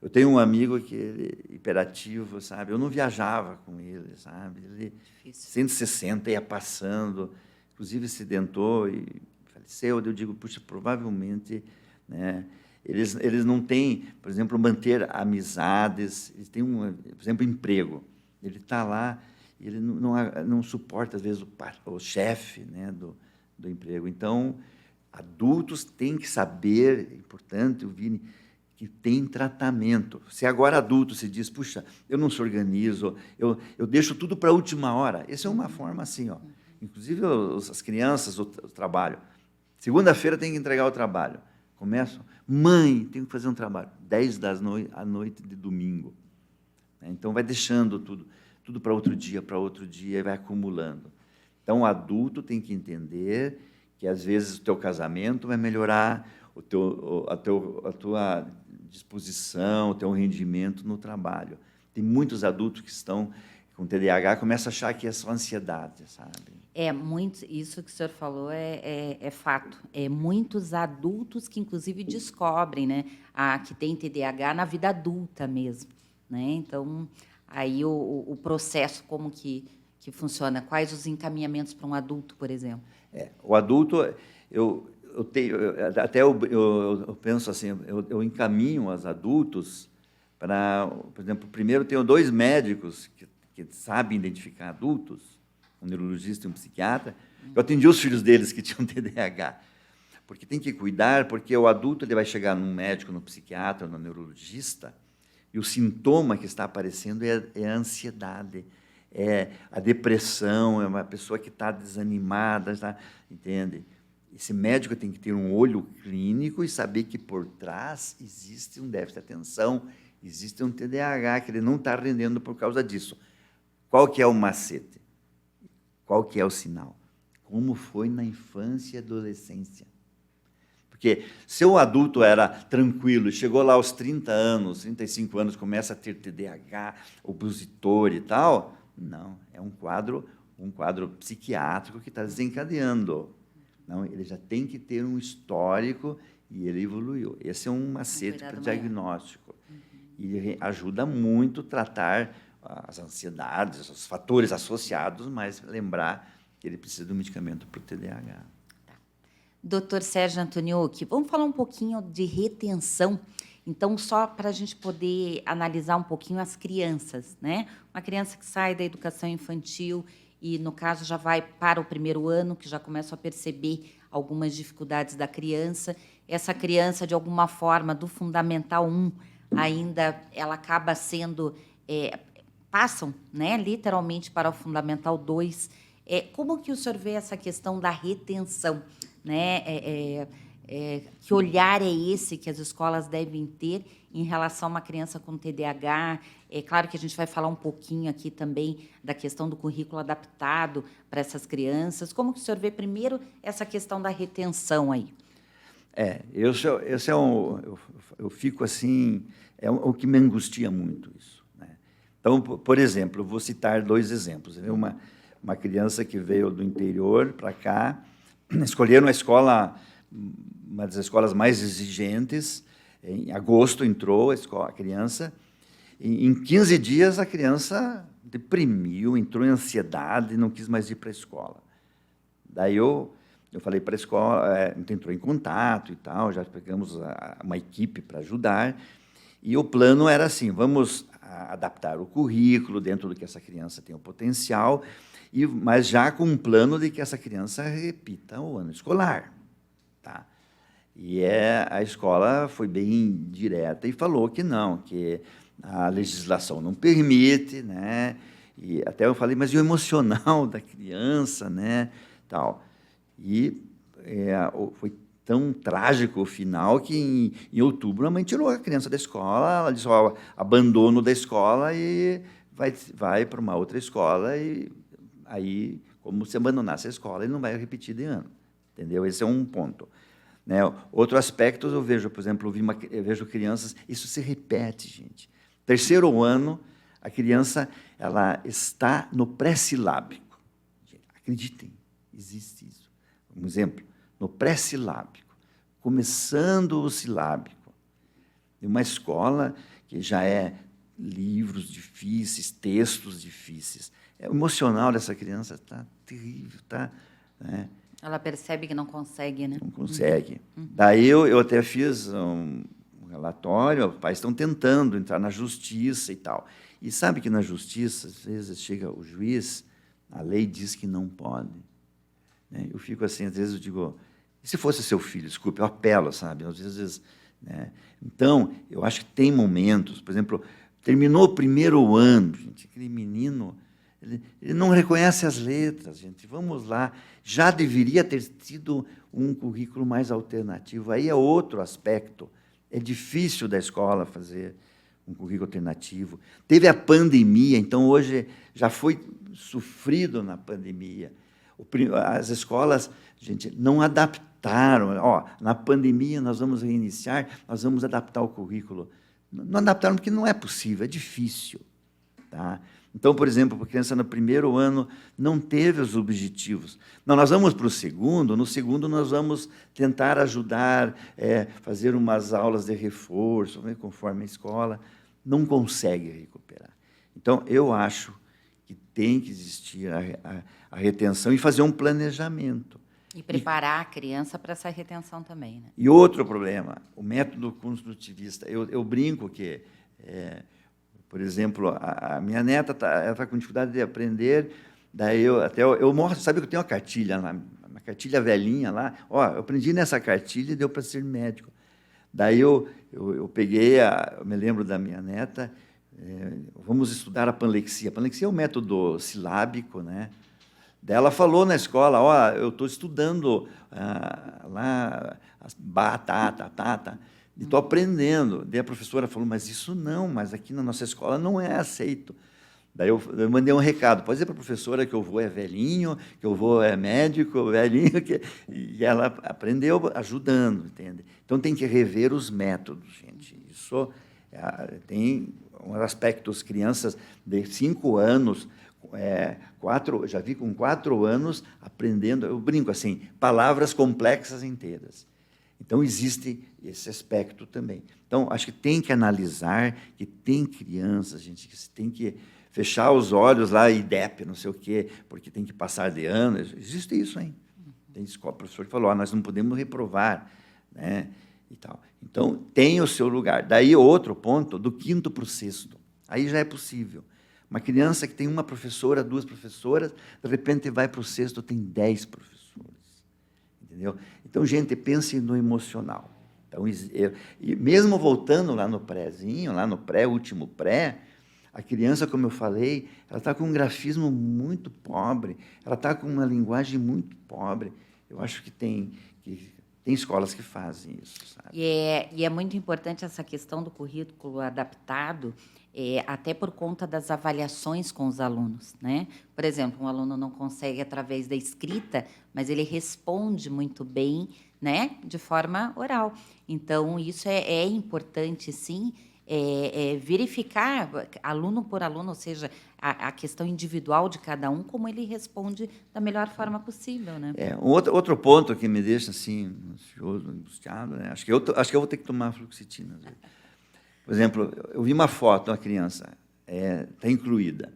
Eu tenho um amigo que ele é hiperativo, sabe? Eu não viajava com ele, sabe? Ele 160 ia passando, inclusive acidentou e faleceu. Eu digo, puxa, provavelmente, né? Eles não têm, por exemplo, manter amizades, eles têm, por exemplo, emprego. Ele está lá, e ele não suporta, às vezes, o chefe, né, do emprego. Então, adultos têm que saber, é importante, Vini, que tem tratamento. Se agora adulto se diz, puxa, eu não se organizo, eu deixo tudo para a última hora. Essa é uma forma assim, ó. Inclusive as crianças, o trabalho. Segunda-feira tem que entregar o trabalho. Começam, mãe, tenho que fazer um trabalho. 10 da noite de domingo. Então, vai deixando tudo para outro dia, e vai acumulando. Então, o adulto tem que entender que, às vezes, o teu casamento vai melhorar a tua disposição, o teu rendimento no trabalho. Tem muitos adultos que estão com TDAH, começam a achar que é só ansiedade, sabe? Isso que o senhor falou é fato. Muitos adultos que, inclusive, descobrem, né, que tem TDAH na vida adulta mesmo, né? Então, aí o processo, como que funciona? Quais os encaminhamentos para um adulto, por exemplo? O adulto, eu penso assim, eu encaminho os adultos para, por exemplo, primeiro tenho 2 médicos que sabem identificar adultos, um neurologista e um psiquiatra. Eu atendi os filhos deles que tinham TDAH, porque tem que cuidar, porque o adulto ele vai chegar num médico, no psiquiatra, no neurologista, e o sintoma que está aparecendo é a ansiedade, é a depressão, é uma pessoa que está desanimada, entende? esse médico tem que ter um olho clínico e saber que por trás existe um déficit de atenção, existe um TDAH que ele não está rendendo por causa disso. Qual que é o macete? Qual que é o sinal? Como foi na infância e adolescência? Porque se o adulto era tranquilo, chegou lá aos 30 anos, 35 anos, começa a ter TDAH, opositor e tal, não, é um quadro psiquiátrico que está desencadeando. Não, ele já tem que ter um histórico e ele evoluiu. Esse é um macete para o diagnóstico. E ajuda muito a tratar as ansiedades, os fatores associados, mas lembrar que ele precisa de um medicamento para o TDAH. Doutor Sérgio Antoniucci, vamos falar um pouquinho de retenção. Então, só para a gente poder analisar um pouquinho as crianças, né? Uma criança que sai da educação infantil e, no caso, já vai para o primeiro ano, que já começa a perceber algumas dificuldades da criança. Essa criança, de alguma forma, do Fundamental 1, ainda ela acaba sendo... passam, né, literalmente para o Fundamental 2. Como que o senhor vê essa questão da retenção? Né? Que olhar é esse que as escolas devem ter em relação a uma criança com TDAH? É claro que a gente vai falar um pouquinho aqui também da questão do currículo adaptado para essas crianças. Como que o senhor vê primeiro essa questão da retenção aí? Eu fico assim, o que me angustia muito isso. Né? Então, por exemplo, eu vou citar 2 exemplos. Uma criança que veio do interior para cá, escolheram a escola, uma das escolas mais exigentes. Em agosto entrou a criança. Em 15 dias, a criança deprimiu, entrou em ansiedade, não quis mais ir para a escola. Daí eu falei para a escola, entrou em contato e tal, já pegamos uma equipe para ajudar. E o plano era assim, vamos adaptar o currículo dentro do que essa criança tem o potencial, mas já com um plano de que essa criança repita o ano escolar. Tá? E a escola foi bem direta e falou que não, que a legislação não permite, né? E até eu falei, mas e o emocional da criança, né? Tal. E foi tão trágico o final que, em outubro, a mãe tirou a criança da escola, ela disse, abandono da escola e vai para uma outra escola, e aí, como se abandonasse a escola, ele não vai repetir de ano. Entendeu? Esse é um ponto. Né? Outro aspecto, eu vejo, por exemplo, eu vejo crianças, isso se repete, gente. 3º ano, a criança ela está no pré-silábico. Acreditem, existe isso. Um exemplo, no pré-silábico, começando o silábico. Em uma escola que já é livros difíceis, textos difíceis. O emocional dessa criança está terrível, tá? Né? Ela percebe que não consegue, né? Não consegue. Daí eu até fiz um relatório, os pais estão tentando entrar na justiça e tal. E sabe que na justiça, às vezes, chega o juiz, a lei diz que não pode. Né? Eu fico assim, às vezes eu digo, e se fosse seu filho? Desculpe, eu apelo, sabe? Às vezes, né? Então, eu acho que tem momentos, por exemplo, terminou o 1º ano, gente, aquele menino, ele não reconhece as letras, gente, vamos lá, já deveria ter tido um currículo mais alternativo. Aí é outro aspecto, é difícil da escola fazer um currículo alternativo. Teve a pandemia, então hoje já foi sofrido na pandemia. As escolas, gente, não adaptaram. Na pandemia nós vamos reiniciar, nós vamos adaptar o currículo. Não adaptaram porque não é possível, é difícil. Tá? Então, por exemplo, a criança no 1º ano não teve os objetivos. Não, nós vamos para o 2º, no 2º nós vamos tentar ajudar, fazer umas aulas de reforço, né, conforme a escola, não consegue recuperar. Então, eu acho que tem que existir a retenção e fazer um planejamento. E preparar a criança para essa retenção também. Né? E outro problema, o método construtivista. Eu brinco que... por exemplo, a minha neta está com dificuldade de aprender, daí eu mostro, sabe que eu tenho uma cartilha lá, uma cartilha velhinha lá, eu aprendi nessa cartilha e deu para ser médico. Daí eu peguei, eu me lembro da minha neta, vamos estudar a panlexia. A panlexia é um método silábico, né? Daí ela falou na escola, ó, eu estou estudando lá, e estou aprendendo. Daí a professora falou, mas isso não, mas aqui na nossa escola não é aceito. Daí eu mandei um recado, pode dizer para a professora que eu vou é velhinho, que eu vou é médico, velhinho, e ela aprendeu ajudando, entende? Então tem que rever os métodos, gente. Isso tem um aspecto, as crianças de 5 anos, já vi com 4 anos aprendendo, eu brinco assim, palavras complexas inteiras. Então, existe esse aspecto também. Então, acho que tem que analisar que tem crianças, gente, que tem que fechar os olhos lá, IDEP, não sei o quê, porque tem que passar de ano. Existe isso, hein? Tem escola, o professor que falou, nós não podemos reprovar, né? E tal. Então, tem o seu lugar. Daí, outro ponto, do 5º para o 6º. Aí já é possível. Uma criança que tem uma professora, 2 professoras, de repente vai para o 6º, tem 10 professores. Entendeu? Então, gente, pense no emocional. Então, e mesmo voltando lá no prézinho, lá no pré, último pré, a criança, como eu falei, ela está com um grafismo muito pobre, ela está com uma linguagem muito pobre. Eu acho que tem escolas que fazem isso, sabe? E é muito importante essa questão do currículo adaptado, até por conta das avaliações com os alunos, né? Por exemplo, um aluno não consegue através da escrita, mas ele responde muito bem, né, de forma oral. Então, isso é importante, sim, verificar, aluno por aluno, ou seja, a questão individual de cada um, como ele responde da melhor forma possível, né? Outro ponto que me deixa assim, ansioso, angustiado, né? Acho que eu vou ter que tomar fluoxetina. Por exemplo, eu vi uma foto de uma criança, está incluída.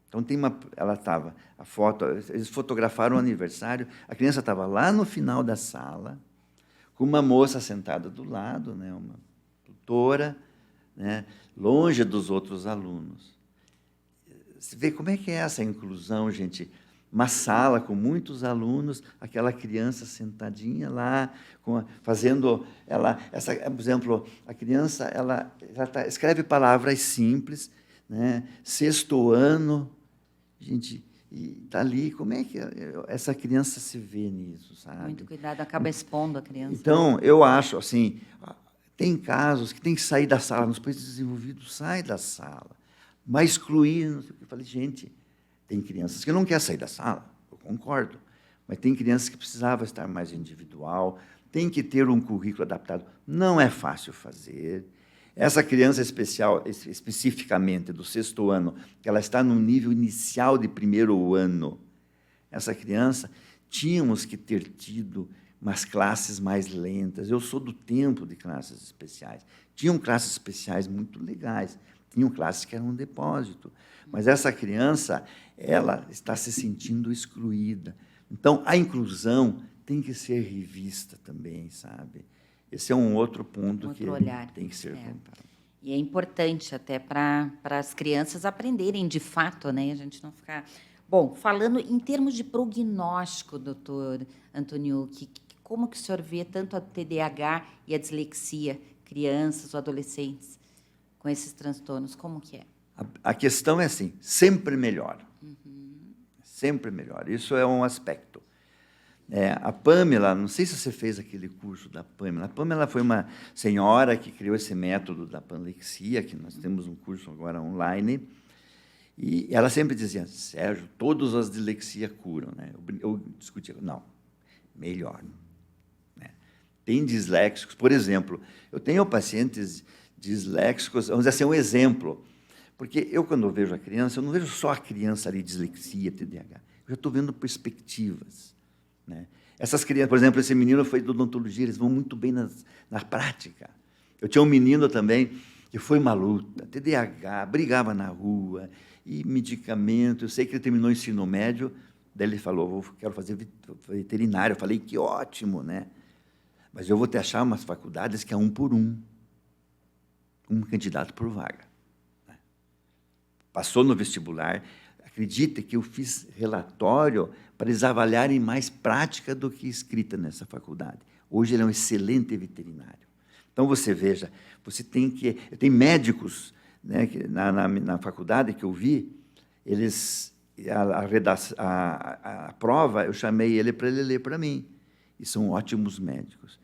Então, ela estava, a foto, eles fotografaram o aniversário, a criança estava lá no final da sala, com uma moça sentada do lado, né, uma tutora, né, longe dos outros alunos. Você vê como é que é essa inclusão, gente? Uma sala com muitos alunos, aquela criança sentadinha lá, fazendo... por exemplo, a criança escreve palavras simples, né? 6º ano, gente, e está ali. Como é que essa criança se vê nisso, sabe? Muito cuidado, acaba expondo a criança. Então, eu acho, assim, tem casos que tem que sair da sala, nos países desenvolvidos, sai da sala, mas excluir, não sei o que. Eu falei, gente, tem crianças que não querem sair da sala, eu concordo, mas tem crianças que precisavam estar mais individual, tem que ter um currículo adaptado. Não é fácil fazer. Essa criança especial, especificamente do 6º ano, que ela está no nível inicial de 1º ano, essa criança, tínhamos que ter tido umas classes mais lentas. Eu sou do tempo de classes especiais. Tinham classes especiais muito legais, tinham classes que eram um depósito. Mas essa criança, ela está se sentindo excluída. Então, a inclusão tem que ser revista também, sabe? Esse é um outro ponto que tem que ser contado. E é importante até para as crianças aprenderem de fato, né? A gente não ficar... Bom, falando em termos de prognóstico, doutor Antônio, como que o senhor vê tanto a TDAH e a dislexia, crianças ou adolescentes com esses transtornos, como que é? A questão é assim, sempre melhor. Sempre melhor. Isso é um aspecto. A Pamela, não sei se você fez aquele curso da Pamela. A Pamela foi uma senhora que criou esse método da panlexia, que nós temos um curso agora online, e ela sempre dizia, Sérgio, todas as dislexias curam, né? Eu discutia, não, melhor. Né? Tem disléxicos, por exemplo, eu tenho pacientes disléxicos, vamos dizer assim, um exemplo, porque eu, quando eu vejo a criança, eu não vejo só a criança ali, dislexia, TDAH, eu já estou vendo perspectivas. Né? Essas crianças, por exemplo, esse menino foi de odontologia, eles vão muito bem na prática. Eu tinha um menino também que foi uma luta, TDAH, brigava na rua, e medicamento. Eu sei que ele terminou o ensino médio, daí ele falou, quero fazer veterinário. Eu falei, que ótimo, né? Mas eu vou te achar umas faculdades que é 1 por 1, um candidato por vaga. Né? Passou no vestibular, acredita que eu fiz relatório para eles avaliarem mais prática do que escrita nessa faculdade. Hoje ele é um excelente veterinário. Então, você veja, tem médicos, né, que na faculdade que eu vi, eles a prova, eu chamei ele para ele ler para mim. E são ótimos médicos.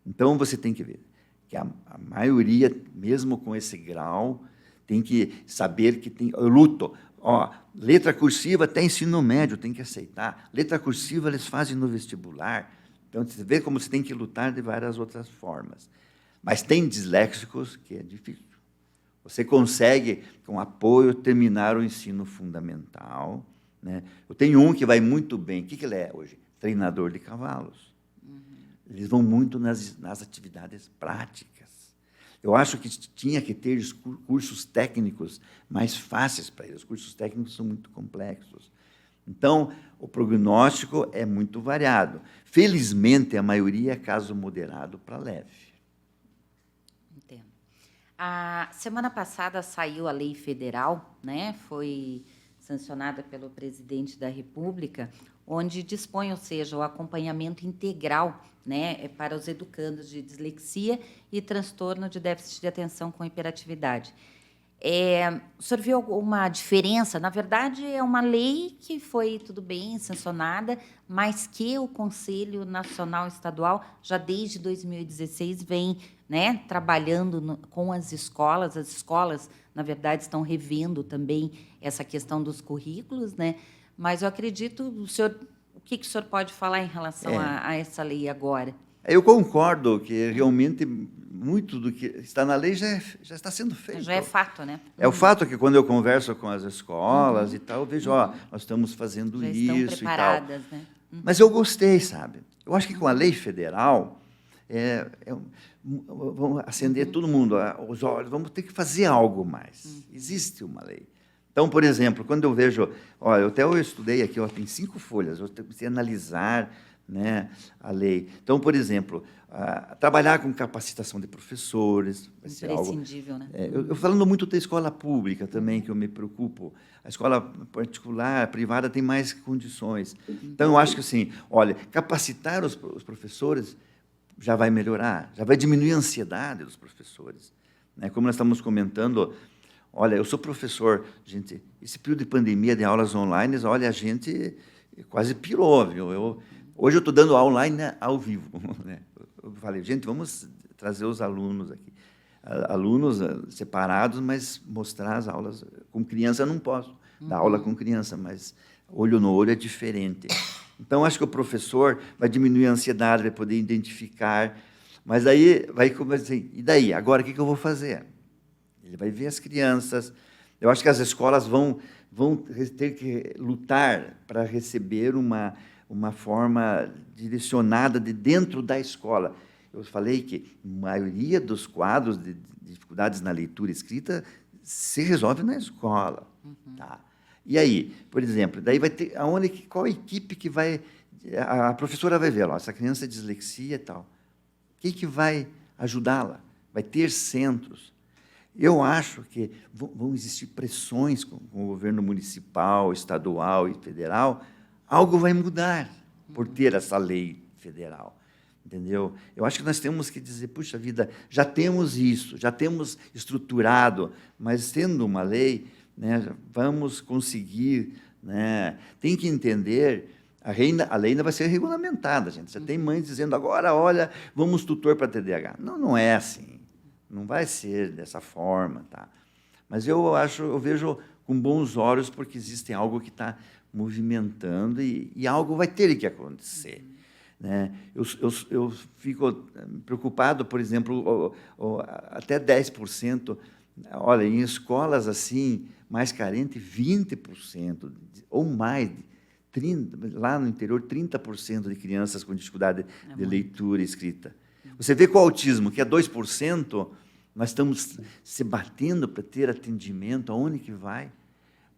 Então, você tem que ver que a maioria, mesmo com esse grau, tem que saber que tem... Eu luto. Ó, letra cursiva até ensino médio, tem que aceitar. Letra cursiva eles fazem no vestibular. Então, você vê como você tem que lutar de várias outras formas. Mas tem disléxicos que é difícil. Você consegue, com apoio, terminar o ensino fundamental, né? Eu tenho um que vai muito bem. O que ele é hoje? Treinador de cavalos. Eles vão muito nas atividades práticas. Eu acho que tinha que ter os cursos técnicos mais fáceis para eles. Os cursos técnicos são muito complexos. Então, o prognóstico é muito variado. Felizmente, a maioria é caso moderado para leve. Entendo. A semana passada saiu a lei federal, né? Foi sancionada pelo presidente da República, onde dispõe, ou seja, o acompanhamento integral, né, para os educandos de dislexia e transtorno de déficit de atenção com hiperatividade. O senhor viu alguma diferença? Na verdade, é uma lei que foi, tudo bem, sancionada, mas que o Conselho Nacional Estadual, já desde 2016, vem, né, trabalhando com as escolas. As escolas, na verdade, estão revendo também essa questão dos currículos, né? Mas eu acredito, o que o senhor pode falar em relação a essa lei agora? Eu concordo que, realmente, muito do que está na lei já está sendo feito. Já é fato, né? É o fato que, quando eu converso com as escolas e tal, eu vejo, ó, nós estamos fazendo já isso estão preparadas, e tal. Né? Mas eu gostei, sabe? Eu acho que, com a lei federal, vamos acender todo mundo os olhos, vamos ter que fazer algo mais. Existe uma lei. Então, por exemplo, quando eu vejo... eu estudei aqui, tem 5 folhas, eu comecei a analisar, né, a lei. Então, por exemplo, trabalhar com capacitação de professores... Vai ser imprescindível, algo, né? Eu falando muito da escola pública também, que eu me preocupo. A escola particular, privada, tem mais condições. Então, eu acho que, assim, olha, capacitar os professores já vai melhorar, já vai diminuir a ansiedade dos professores. Né? Como nós estamos comentando... Olha, eu sou professor, gente, esse período de pandemia de aulas online, olha, a gente quase pirou, viu? Hoje eu estou dando aula online, né, ao vivo. Né? Eu falei, gente, vamos trazer os alunos aqui. Alunos separados, mas mostrar as aulas com criança eu não posso. Dar aula com criança, mas olho no olho é diferente. Então, acho que o professor vai diminuir a ansiedade, vai poder identificar, mas aí vai começar assim, e daí? Agora, o que eu vou fazer? Ele vai ver as crianças. Eu acho que as escolas vão ter que lutar para receber uma forma direcionada de dentro da escola. Eu falei que a maioria dos quadros de dificuldades na leitura e escrita se resolve na escola. Tá? E aí, por exemplo, daí vai ter qual a equipe que vai... A professora vai ver, ó, essa criança é dislexia e tal. Quem que vai ajudá-la? Vai ter centros. Eu acho que vão existir pressões com o governo municipal, estadual e federal. Algo vai mudar por ter essa lei federal, entendeu? Eu acho que nós temos que dizer, puxa vida, já temos isso, já temos estruturado, mas tendo uma lei, né, vamos conseguir, né? Tem que entender, a lei ainda vai ser regulamentada, gente. Já tem mães dizendo, agora, olha, vamos tutor para TDAH. Não é assim. Não vai ser dessa forma, tá? Mas eu vejo com bons olhos, porque existe algo que está movimentando e algo vai ter que acontecer. Né? Eu fico preocupado, por exemplo, até 10%, olha, em escolas assim, mais carentes, 20%, ou mais, 30%, lá no interior, 30% de crianças com dificuldade de leitura e escrita. Você vê com o autismo, que é 2%, nós estamos se batendo para ter atendimento, aonde que vai?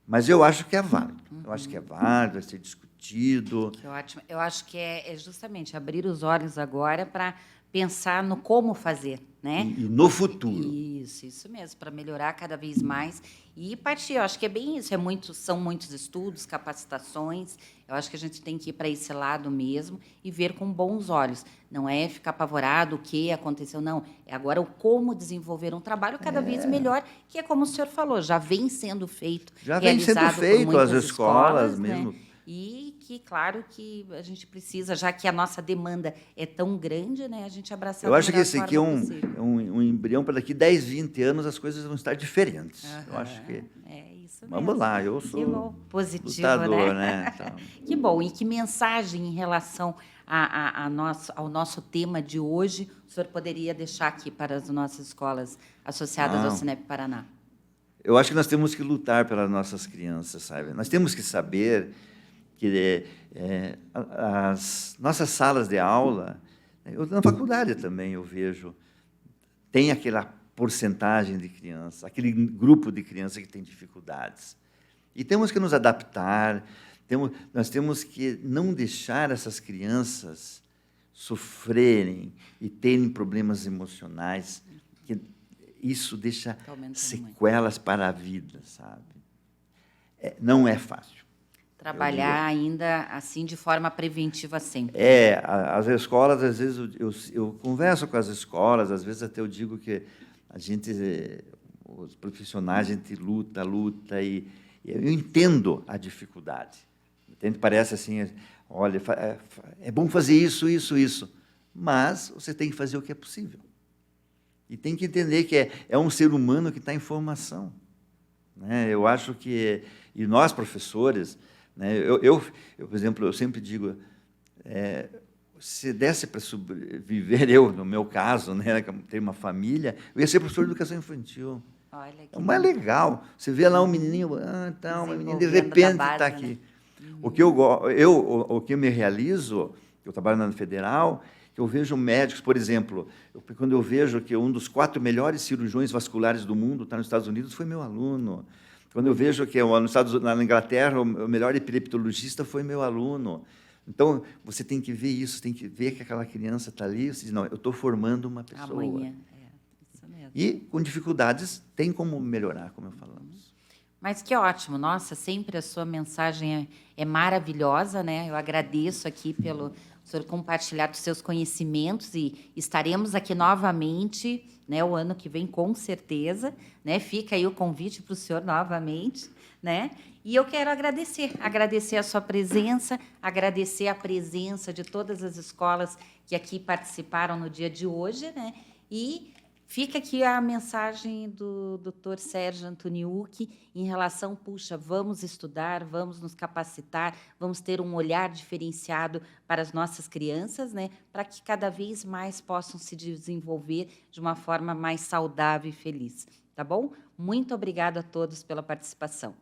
Mas eu acho que é válido. Eu acho que é válido, vai ser discutido. sentido. Que ótimo. Eu acho que é justamente abrir os olhos agora para pensar no como fazer, né? E no futuro. Isso mesmo, para melhorar cada vez mais e partir. Eu acho que é bem isso. São muitos estudos, capacitações. Eu acho que a gente tem que ir para esse lado mesmo e ver com bons olhos. Não é ficar apavorado o que aconteceu, não. É agora o como desenvolver um trabalho cada vez melhor, que é como o senhor falou, já vem sendo feito, Já vem sendo realizado por feito as muitas escolas né? mesmo. E que, claro, que a gente precisa, já que a nossa demanda é tão grande, né, a gente abraçar Eu da acho que melhor esse aqui é forma possível. um embrião para daqui 10, 20 anos as coisas vão estar diferentes. Eu acho que... É isso Vamos mesmo. lá, eu Que sou bom, positivo, lutador, né? né? Então, Que bom. E que mensagem em relação ao nosso tema de hoje o senhor poderia deixar aqui para as nossas escolas associadas ao Não. Cinep Paraná? eu acho que nós temos que lutar pelas nossas crianças, sabe? Nós temos que saber que as nossas salas de aula, na faculdade também eu vejo, tem aquela porcentagem de crianças, aquele grupo de crianças que tem dificuldades. E temos que nos adaptar, nós temos que não deixar essas crianças sofrerem e terem problemas emocionais, que isso deixa sequelas para a vida, sabe? Não é fácil. Trabalhar ainda assim de forma preventiva sempre. As escolas, às vezes, eu converso com as escolas, às vezes até eu digo que a gente, os profissionais, a gente luta, e eu entendo a dificuldade. Entende? Parece assim, olha, é bom fazer isso, mas você tem que fazer o que é possível. E tem que entender que é um ser humano que está em formação. Né? Eu acho que... E nós, professores... Né? Por exemplo, eu sempre digo, se desse para sobreviver, no meu caso, né, ter uma família, eu ia ser professor de educação infantil. Olha, que é o mais legal. Você vê lá um menininho, uma menina, de repente está aqui. Né? O que eu me realizo, eu trabalho na Federal, eu vejo médicos, por exemplo, quando eu vejo que um dos 4 melhores cirurgiões vasculares do mundo está nos Estados Unidos, foi meu aluno. Quando eu vejo que na Inglaterra o melhor epileptologista foi meu aluno. Então, você tem que ver isso, tem que ver que aquela criança está ali, você diz, não, eu estou formando uma pessoa. Amanhã, isso mesmo. E, com dificuldades, tem como melhorar, como eu falamos. Mas que ótimo, nossa, sempre a sua mensagem é maravilhosa, né? Eu agradeço aqui pelo senhor compartilhar dos seus conhecimentos e estaremos aqui novamente, né, o ano que vem, com certeza, né? Fica aí o convite para o senhor novamente, né? E eu quero agradecer a sua presença, agradecer a presença de todas as escolas que aqui participaram no dia de hoje, né? E fica aqui a mensagem do Dr. Sérgio Antoniucci em relação, puxa, vamos estudar, vamos nos capacitar, vamos ter um olhar diferenciado para as nossas crianças, né, para que cada vez mais possam se desenvolver de uma forma mais saudável e feliz. Tá bom? Muito obrigada a todos pela participação.